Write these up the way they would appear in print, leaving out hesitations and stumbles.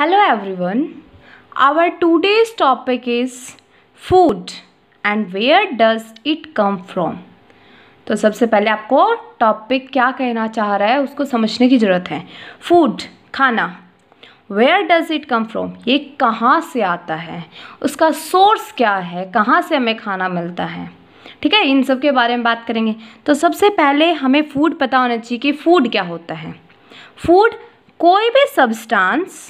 Hello everyone. Our today's topic is food and where does it come from? तो सबसे पहले आपको topic क्या कहना चाह रहा है उसको समझने की ज़रूरत है। फूड, खाना, where does it come from, ये कहाँ से आता है, उसका सोर्स क्या है, कहाँ से हमें खाना मिलता है। ठीक है, इन सब के बारे में बात करेंगे। तो सबसे पहले हमें फूड पता होना चाहिए कि फूड क्या होता है। फूड कोई भी substance,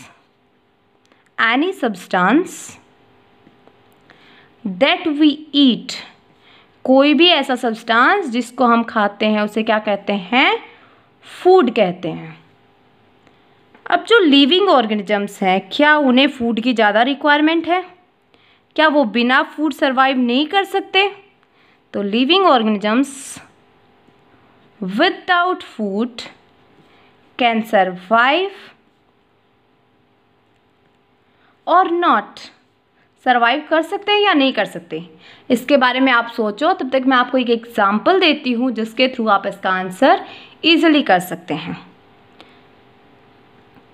any substance that we eat, कोई भी ऐसा सब्सटेंस जिसको हम खाते हैं उसे क्या कहते हैं, फूड कहते हैं। अब जो लिविंग ऑर्गेनिजम्स हैं, क्या उन्हें फूड की ज़्यादा रिक्वायरमेंट है? क्या वो बिना फूड सर्वाइव नहीं कर सकते? तो living organisms without food can survive और नॉट, सर्वाइव कर सकते हैं या नहीं कर सकते, इसके बारे में आप सोचो। तब तक मैं आपको एक एग्जाम्पल देती हूँ जिसके थ्रू आप इसका आंसर इजीली कर सकते हैं।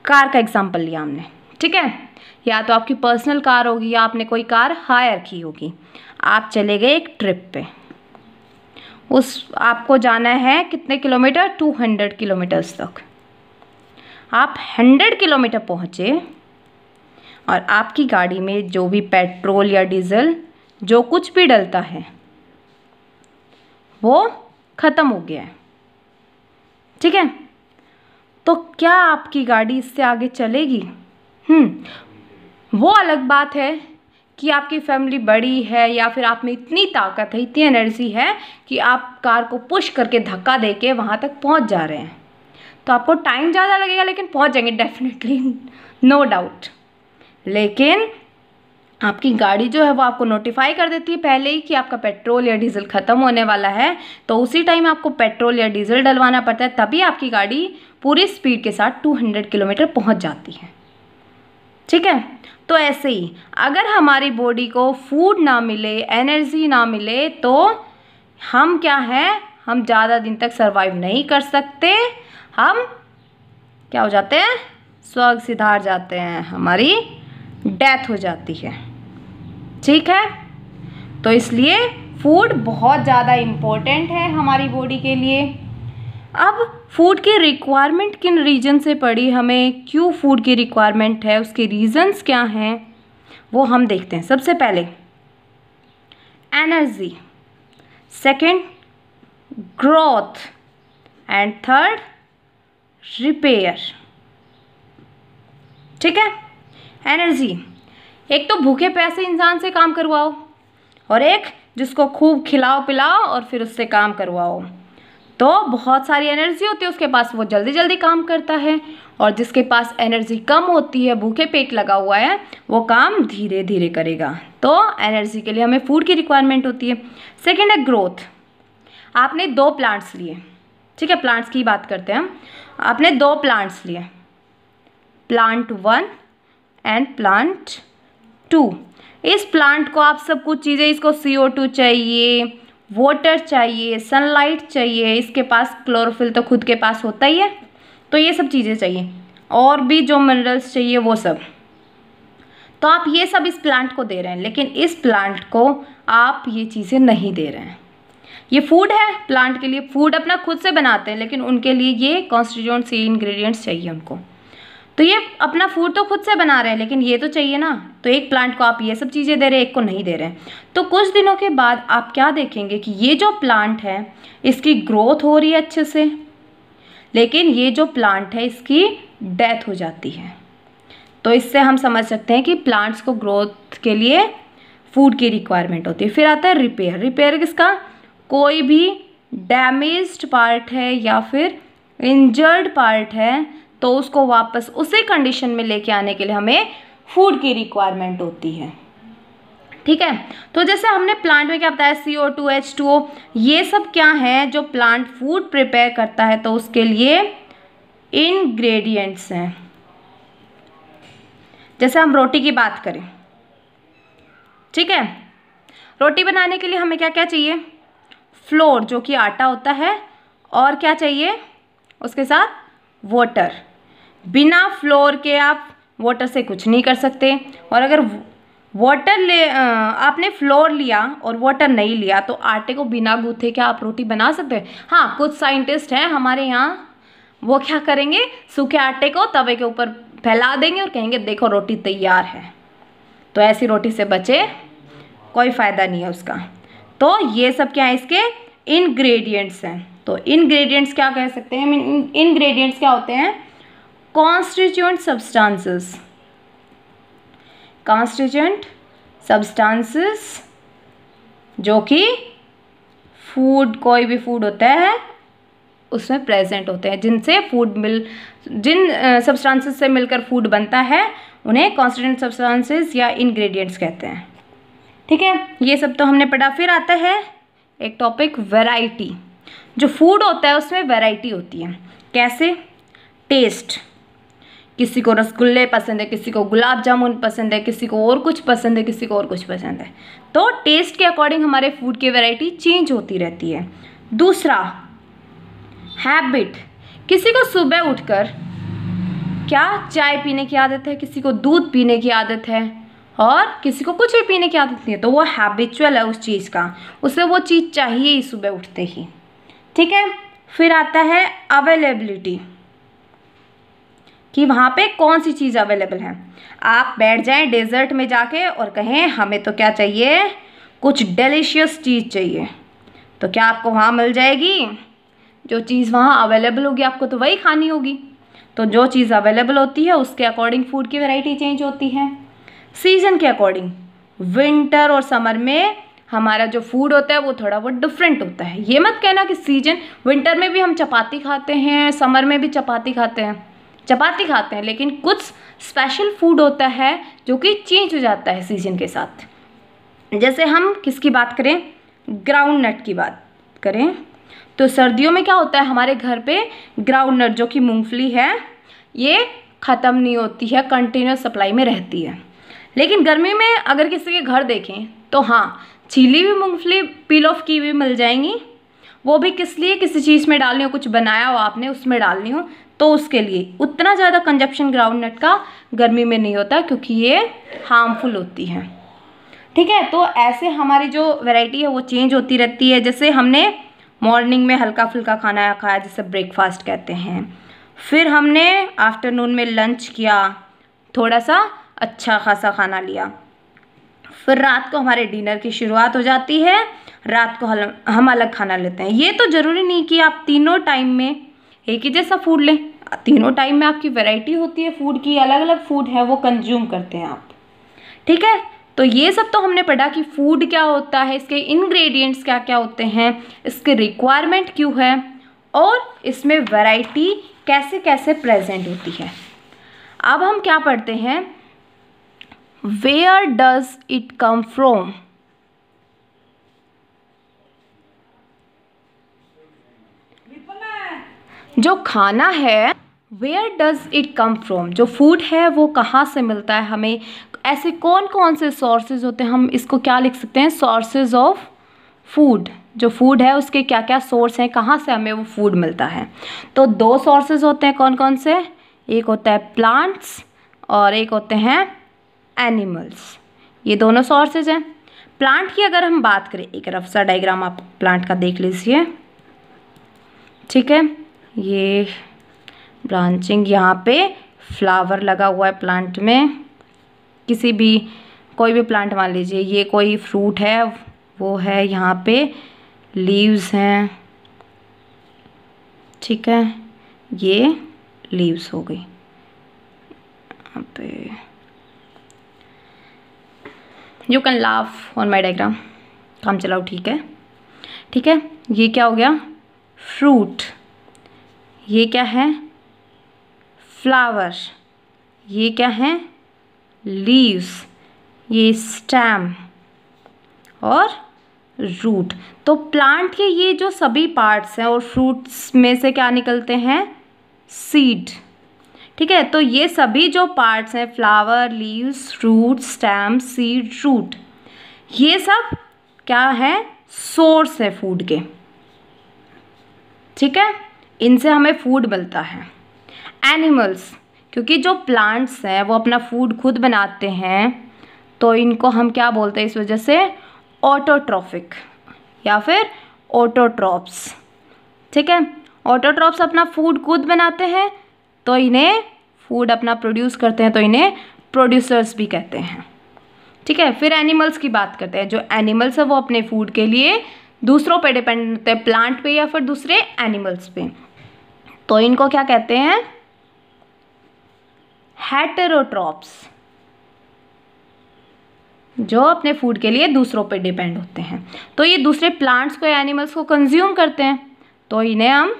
कार का एग्जाम्पल लिया हमने, ठीक है। या तो आपकी पर्सनल कार होगी या आपने कोई कार हायर की होगी। आप चले गए एक ट्रिप पे, आपको जाना है कितने किलोमीटर, 200 किलोमीटर्स तक। आप 100 किलोमीटर पहुँचे और आपकी गाड़ी में जो भी पेट्रोल या डीजल जो कुछ भी डलता है वो ख़त्म हो गया है, ठीक है। तो क्या आपकी गाड़ी इससे आगे चलेगी? वो अलग बात है कि आपकी फैमिली बड़ी है या फिर आप में इतनी ताकत है, इतनी एनर्जी है कि आप कार को पुश करके धक्का दे के वहाँ तक पहुँच जा रहे हैं। तो आपको टाइम ज़्यादा लगेगा लेकिन पहुँच जाएंगे डेफिनेटली, नो डाउट। लेकिन आपकी गाड़ी जो है वो आपको नोटिफाई कर देती है पहले ही कि आपका पेट्रोल या डीजल ख़त्म होने वाला है, तो उसी टाइम आपको पेट्रोल या डीजल डलवाना पड़ता है, तभी आपकी गाड़ी पूरी स्पीड के साथ 200 किलोमीटर पहुंच जाती है, ठीक है। तो ऐसे ही अगर हमारी बॉडी को फूड ना मिले, एनर्जी ना मिले, तो हम क्या हैं, हम ज़्यादा दिन तक सर्वाइव नहीं कर सकते। हम क्या हो जाते हैं, स्वर्ग सिधार जाते हैं, हमारी डेथ हो जाती है, ठीक है। तो इसलिए फूड बहुत ज़्यादा इम्पोर्टेंट है हमारी बॉडी के लिए। अब फूड की रिक्वायरमेंट किन रीजन से पड़ी, हमें क्यों फूड की रिक्वायरमेंट है, उसके रीजंस क्या हैं, वो हम देखते हैं। सबसे पहले energy, second growth and third repair, ठीक है। एनर्जी, एक तो भूखे प्यासे इंसान से काम करवाओ और एक जिसको खूब खिलाओ पिलाओ और फिर उससे काम करवाओ, तो बहुत सारी एनर्जी होती है उसके पास, वो जल्दी जल्दी काम करता है। और जिसके पास एनर्जी कम होती है, भूखे पेट लगा हुआ है, वो काम धीरे धीरे करेगा। तो एनर्जी के लिए हमें फूड की रिक्वायरमेंट होती है। सेकेंड है ग्रोथ। आपने 2 प्लांट्स लिए, ठीक है, प्लांट्स की बात करते हैं हम। आपने 2 प्लांट्स लिए, प्लांट 1 एंड प्लांट 2। इस प्लांट को आप सब कुछ चीज़ें, इसको CO2 चाहिए, वाटर चाहिए, सनलाइट चाहिए, इसके पास क्लोरोफिल तो खुद के पास होता ही है, तो ये सब चीज़ें चाहिए, और भी जो मिनरल्स चाहिए वो सब। तो आप ये सब इस प्लांट को दे रहे हैं, लेकिन इस प्लांट को आप ये चीज़ें नहीं दे रहे हैं। ये फूड है, प्लांट के लिए फूड अपना खुद से बनाते हैं, लेकिन उनके लिए ये कॉन्स्टिट्यूएंट्स, ये इंग्रेडिएंट्स चाहिए उनको। तो ये अपना फूड तो खुद से बना रहे हैं, लेकिन ये तो चाहिए ना। तो एक प्लांट को आप ये सब चीज़ें दे रहे हैं, एक को नहीं दे रहे हैं। तो कुछ दिनों के बाद आप क्या देखेंगे कि ये जो प्लांट है इसकी ग्रोथ हो रही है अच्छे से, लेकिन ये जो प्लांट है इसकी डेथ हो जाती है। तो इससे हम समझ सकते हैं कि प्लांट्स को ग्रोथ के लिए फूड की रिक्वायरमेंट होती है। फिर आता है रिपेयर। रिपेयर किसका, कोई भी डैमेज्ड पार्ट है या फिर इंजर्ड पार्ट है तो उसको वापस उसी कंडीशन में लेके आने के लिए हमें फूड की रिक्वायरमेंट होती है, ठीक है। तो जैसे हमने प्लांट में क्या बताया, CO2, H2O, ये सब क्या है जो प्लांट फूड प्रिपेयर करता है, तो उसके लिए इंग्रेडिएंट्स हैं। जैसे हम रोटी की बात करें, ठीक है, रोटी बनाने के लिए हमें क्या क्या चाहिए, फ्लोर जो कि आटा होता है, और क्या चाहिए उसके साथ, वाटर। बिना फ्लोर के आप वाटर से कुछ नहीं कर सकते। और अगर आपने फ्लोर लिया और वाटर नहीं लिया तो आटे को बिना गूँथे क्या आप रोटी बना सकते हैं? हाँ, कुछ साइंटिस्ट हैं हमारे यहाँ, वो क्या करेंगे, सूखे आटे को तवे के ऊपर फैला देंगे और कहेंगे देखो रोटी तैयार है। तो ऐसी रोटी से बचे, कोई फ़ायदा नहीं है उसका। तो ये सब क्या है, इसके इंग्रेडिएंट्स हैं। तो इंग्रेडिएंट्स क्या कह सकते हैं, इंग्रेडिएंट्स क्या होते हैं, कॉन्स्टिट्यूएंट सब्सटेंसेस। कॉन्स्टिट्यूएंट सब्सटेंसेस जो कि फूड, कोई भी फूड होता है उसमें प्रेजेंट होते हैं, जिनसे जिन सब्सटेंसेस से मिलकर फूड बनता है उन्हें कॉन्स्टिट्यूएंट सब्सटेंसेस या इंग्रेडिएंट्स कहते हैं। ठीक है, ये सब तो हमने पढ़ा। फिर आता है एक टॉपिक वैरायटी। जो फूड होता है उसमें वैरायटी होती है। कैसे? टेस्ट, किसी को रसगुल्ले पसंद है, किसी को गुलाब जामुन पसंद है, किसी को और कुछ पसंद है, किसी को और कुछ पसंद है। तो टेस्ट के अकॉर्डिंग हमारे फूड की वैरायटी चेंज होती रहती है। दूसरा, हैबिट, किसी को सुबह उठकर क्या चाय पीने की आदत है, किसी को दूध पीने की आदत है और किसी को कुछ भी पीने की आदत नहीं है, तो वो हैबिचुअल है उस चीज़ का, उसे वो चीज़ चाहिए ही सुबह उठते ही। ठीक है। फिर आता है अवेलेबिलिटी, कि वहाँ पे कौन सी चीज़ अवेलेबल है। आप बैठ जाएं डेजर्ट में जाके और कहें हमें तो क्या चाहिए, कुछ डिलीशियस चीज़ चाहिए, तो क्या आपको वहाँ मिल जाएगी? जो चीज़ वहाँ अवेलेबल होगी आपको तो वही खानी होगी। तो जो चीज़ अवेलेबल होती है उसके अकॉर्डिंग फूड की वैरायटी चेंज होती है। सीज़न के अकॉर्डिंग, विंटर और समर में हमारा जो फूड होता है वो थोड़ा बहुत डिफरेंट होता है। ये मत कहना कि सीजन, विंटर में भी हम चपाती खाते हैं, समर में भी चपाती खाते हैं, लेकिन कुछ स्पेशल फूड होता है जो कि चेंज हो जाता है सीजन के साथ। जैसे हम किसकी बात करें, ग्राउंड नट की बात करें, तो सर्दियों में क्या होता है, हमारे घर पे ग्राउंड नट जो कि मूंगफली है ये ख़त्म नहीं होती है, कंटिन्यूस सप्लाई में रहती है। लेकिन गर्मी में अगर किसी के घर देखें तो हाँ, छीली हुई मूंगफली पील ऑफ की हुई मिल जाएंगी। वो भी किस लिए, किसी चीज़ में डालनी हो, कुछ बनाया हो आपने उसमें डालनी हो तो उसके लिए। उतना ज़्यादा कंजप्शन ग्राउंड नट का गर्मी में नहीं होता क्योंकि ये हार्मफुल होती है। ठीक है, तो ऐसे हमारी जो वैरायटी है वो चेंज होती रहती है। जैसे हमने मॉर्निंग में हल्का फुल्का खाना खाया जिसे ब्रेकफास्ट कहते हैं, फिर हमने आफ्टरनून में लंच किया, थोड़ा सा अच्छा खासा खाना लिया, फिर रात को हमारे डिनर की शुरुआत हो जाती है, रात को हम अलग खाना लेते हैं। ये तो ज़रूरी नहीं कि आप तीनों टाइम में एक ही जैसा फूड लें, तीनों टाइम में आपकी वैरायटी होती है फूड की, अलग अलग फूड है वो कंज्यूम करते हैं आप। ठीक है, तो ये सब तो हमने पढ़ा कि फूड क्या होता है, इसके इंग्रेडिएंट्स क्या क्या होते हैं, इसके रिक्वायरमेंट क्यों है और इसमें वैरायटी कैसे कैसे प्रेजेंट होती है। अब हम क्या पढ़ते हैं, where does it come from. जो खाना है, where does it come from, जो फूड है वो कहाँ से मिलता है हमें, ऐसे कौन कौन से सोर्सेज होते हैं, हम इसको क्या लिख सकते हैं, सोर्सेज ऑफ फूड। जो फूड है उसके क्या क्या सोर्स हैं, कहाँ से हमें वो फूड मिलता है। तो दो सोर्सेज होते हैं, कौन कौन से, एक होता है प्लांट्स और एक होते हैं एनिमल्स। ये दोनों सोर्सेज हैं। प्लांट की अगर हम बात करें, एक रफ सा डायग्राम आप प्लांट का देख लीजिए। ठीक है, ये ब्रांचिंग, यहाँ पे फ्लावर लगा हुआ है प्लांट में, किसी भी कोई भी प्लांट मान लीजिए, ये कोई फ्रूट है वो है, यहाँ पे लीव्स हैं। ठीक है, ये लीव्स हो गई यहाँ पे। You can laugh on my diagram, काम चलाओ। ठीक है, ठीक है, ये क्या हो गया, फ्रूट। ये क्या है, फ्लावर। ये क्या है, लीव्स। ये स्टेम और रूट। तो प्लांट के ये जो सभी पार्ट्स हैं और फ्रूट्स में से क्या निकलते हैं, सीड। ठीक है, तो ये सभी जो पार्ट्स हैं, flower, leaves, fruit, stem, seed, root, ये सब क्या है, सोर्स है फूड के। ठीक है, इनसे हमें फूड मिलता है। एनिमल्स, क्योंकि जो प्लांट्स हैं वो अपना फूड खुद बनाते हैं, तो इनको हम क्या बोलते हैं इस वजह से, ऑटोट्रॉफिक या फिर ऑटोट्रॉप्स। ठीक है, ऑटोट्रॉप्स अपना फूड खुद बनाते हैं, तो इन्हें फूड अपना प्रोड्यूस करते हैं, तो इन्हें प्रोड्यूसर्स भी कहते हैं। ठीक है, फिर एनिमल्स की बात करते हैं। जो एनिमल्स है वो अपने फूड के लिए दूसरों पे डिपेंड होते हैं, प्लांट पे या फिर दूसरे एनिमल्स पे, तो इनको क्या कहते हैं, हेटेरोट्रॉप्स, जो अपने फूड के लिए दूसरों पे डिपेंड होते हैं। तो ये दूसरे प्लांट्स को या एनिमल्स को कंज्यूम करते हैं, तो इन्हें हम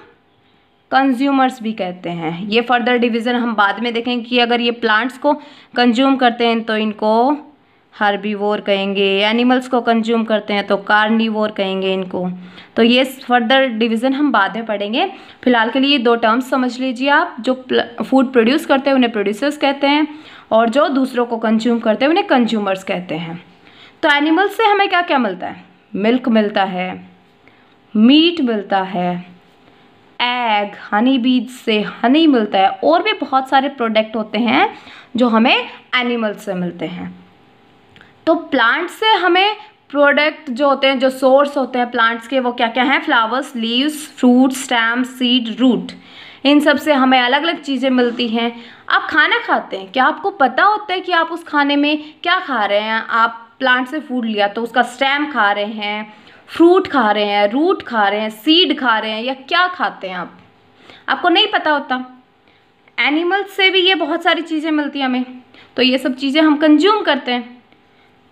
कंज्यूमर्स भी कहते हैं। ये फर्दर डिवीज़न हम बाद में देखेंगे कि अगर ये प्लांट्स को कंज्यूम करते हैं तो इनको हर्बीवोर कहेंगे, एनिमल्स को कंज्यूम करते हैं तो कार्निवोर कहेंगे इनको। तो ये फर्दर डिवीज़न हम बाद में पढ़ेंगे। फिलहाल के लिए ये 2 टर्म्स समझ लीजिए आप। जो फूड प्रोड्यूस करते हैं उन्हें प्रोड्यूसर्स कहते हैं, और जो दूसरों को कंज्यूम करते हैं उन्हें कंज्यूमर्स कहते हैं। तो एनिमल्स से हमें क्या क्या मिलता है, मिल्क मिलता है, मीट मिलता है, एग, हनी बीज से हनी मिलता है, और भी बहुत सारे प्रोडक्ट होते हैं जो हमें एनिमल्स से मिलते हैं। तो प्लांट से हमें प्रोडक्ट जो होते हैं, जो सोर्स होते हैं प्लांट्स के, वो क्या क्या हैं, flowers, leaves, fruit, stem, seed, root, इन सब से हमें अलग अलग चीज़ें मिलती हैं। आप खाना खाते हैं, क्या आपको पता होता है कि आप उस खाने में क्या खा रहे हैं? आप प्लांट से फूड लिया तो उसका स्टेम खा रहे हैं, फ्रूट खा रहे हैं, रूट खा रहे हैं, सीड खा रहे हैं, या क्या खाते हैं आप? आपको नहीं पता होता। एनिमल्स से भी ये बहुत सारी चीज़ें मिलती हैं हमें, तो ये सब चीज़ें हम कंज्यूम करते हैं।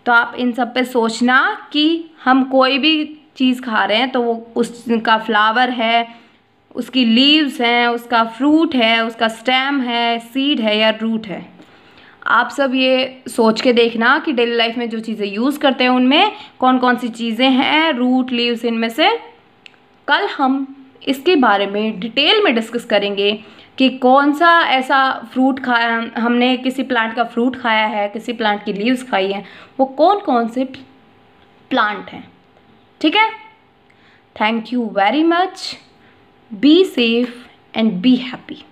तो आप इन सब पे सोचना कि हम कोई भी चीज़ खा रहे हैं तो वो उसका फ्लावर है, उसकी लीव्स हैं, उसका फ्रूट है, उसका स्टेम है, सीड है या रूट है। आप सब ये सोच के देखना कि डेली लाइफ में जो चीज़ें यूज़ करते हैं उनमें कौन कौन सी चीज़ें हैं, रूट, लीव्स, इनमें से। कल हम इसके बारे में डिटेल में डिस्कस करेंगे कि कौन सा ऐसा फ्रूट खाया, हमने किसी प्लांट का फ्रूट खाया है, किसी प्लांट की लीव्स खाई हैं, वो कौन कौन से प्लांट हैं। ठीक है, thank you very much, be safe and be happy.